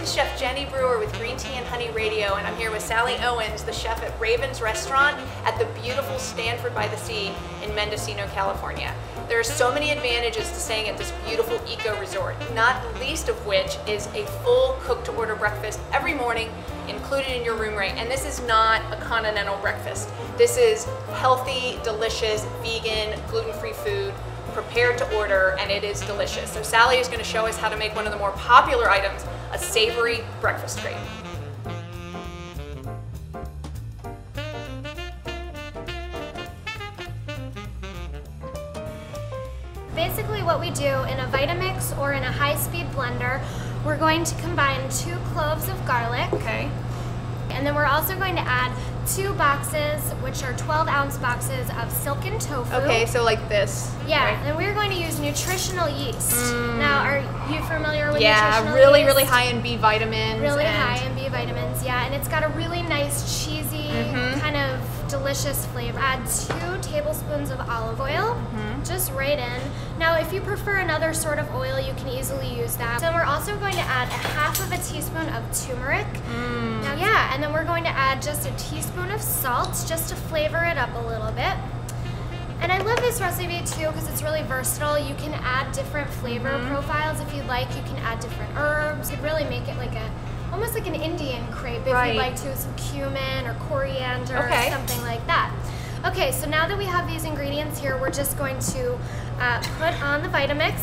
is Chef Jenny Brewer with Green Tea and Honey Radio, and I'm here with Sally Owens, the chef at Raven's Restaurant at the beautiful Stanford by the Sea in Mendocino, California. There are so many advantages to staying at this beautiful eco resort, not the least of which is a full cook-to-order breakfast every morning included in your room rate. And this is not a continental breakfast. This is healthy, delicious, vegan, gluten-free food prepared to order, and it is delicious. So Sally is going to show us how to make one of the more popular items, a savory breakfast crepe. Basically what we do in a Vitamix or in a high-speed blender, we're going to combine 2 cloves of garlic. Okay. And then we're also going to add 2 boxes, which are 12-ounce boxes of silken tofu. Okay, so like this. Yeah, right? and we're going to use nutritional yeast. Now, are you familiar with nutritional yeast? Yeah, really high in B vitamins. Really high in B vitamins, yeah. And it's got a really nice, cheesy, kind of delicious flavor. Add 2 tablespoons of olive oil, just right in. Now, if you prefer another sort of oil, you can easily use that. Then we're also going to add a half of a teaspoon of turmeric. Now, yeah, and then we're going to add just a teaspoon of salt, just to flavor it up a little bit. And I love this recipe too because it's really versatile. You can add different flavor profiles if you'd like. You can add different herbs. You could really make it like almost like an Indian crepe if you'd like to, with some cumin or coriander or something like that. Okay, so now that we have these ingredients here, we're just going to put on the Vitamix.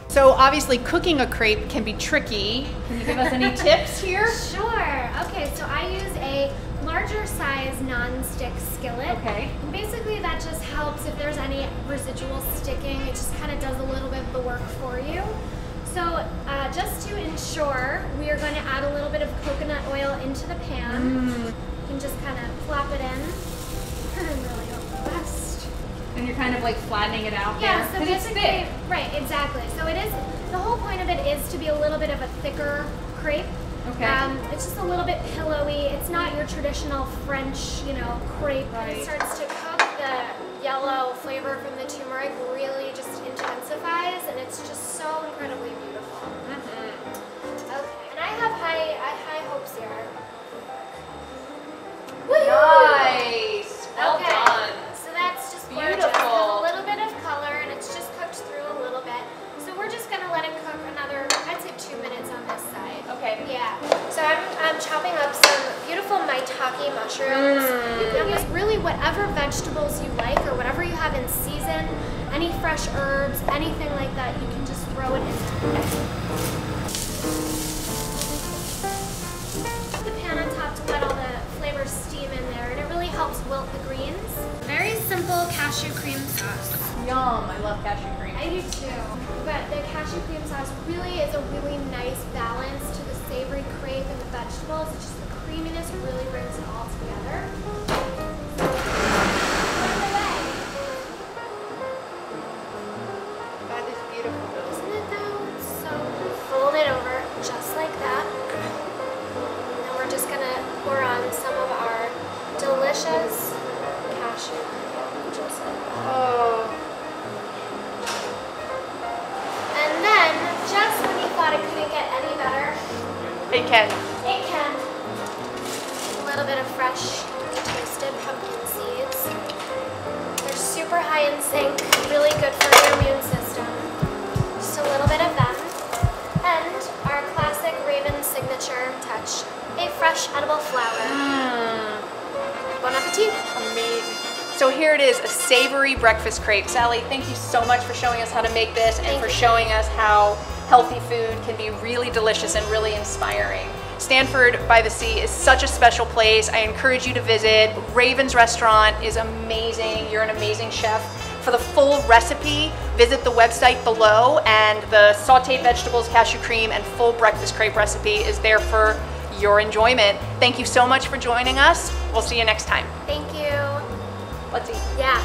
So obviously cooking a crepe can be tricky. Can you give us any tips here? Sure. Okay, so I use a larger size non-stick skillet. Okay. And basically that just helps if there's any residual sticking. It just kind of does a little bit of the work for you. So just to ensure, we are going to add a little bit of coconut oil into the pan. You can just kind of flop it in. And really hope the best. And you're kind of like flattening it out there. Yeah, so basically, right, exactly. So it is, the whole point of it is to be a little bit of a thicker crepe. Okay. It's just a little bit pillowy. It's not your traditional French, crepe. Right. It starts to cook, the yellow flavor from the turmeric really just intensifies, and it's just so incredibly beautiful. Okay, and I have high hopes here. Nice. Well done. So that's just gorgeous. Beautiful. There's a little bit of color, and it's just cooked through a little bit. So we're just gonna let it cook another, I'd say 2 minutes on this side. Okay. Yeah. So I'm chopping up some beautiful maitake mushrooms. You can use really whatever vegetables you like or whatever you have in season, any fresh herbs, anything like that, you can just throw it in there. Put the pan on top to let all the flavors steam in there, and it really helps wilt the greens. Very simple cashew cream sauce. Yum, I love cashew cream. I do too. But the cashew cream sauce really is a really nice balance to the savory crepe and the vegetables. It's just the creaminess really brings it all together. That is beautiful. Isn't it though? So fold it over just like that. And then we're just gonna pour on some of our delicious cashew cream. Just like that. Oh. And then, just when you thought it couldn't get any better, It can. it can. A little bit of fresh toasted pumpkin seeds. They're super high in zinc, really good for your immune system. Just a little bit of them. And our classic Raven signature touch, a fresh edible flower. Bon appetit. Amazing. So here it is, a savory breakfast crepe. Sally, thank you so much for showing us how to make this and for showing us how healthy food can be really delicious and really inspiring. Stanford by the Sea is such a special place. I encourage you to visit. Raven's Restaurant is amazing. You're an amazing chef. For the full recipe, visit the website below, and the sauteed vegetables, cashew cream, and full breakfast crepe recipe is there for your enjoyment. Thank you so much for joining us. We'll see you next time. Thank you. Let's eat. Yeah.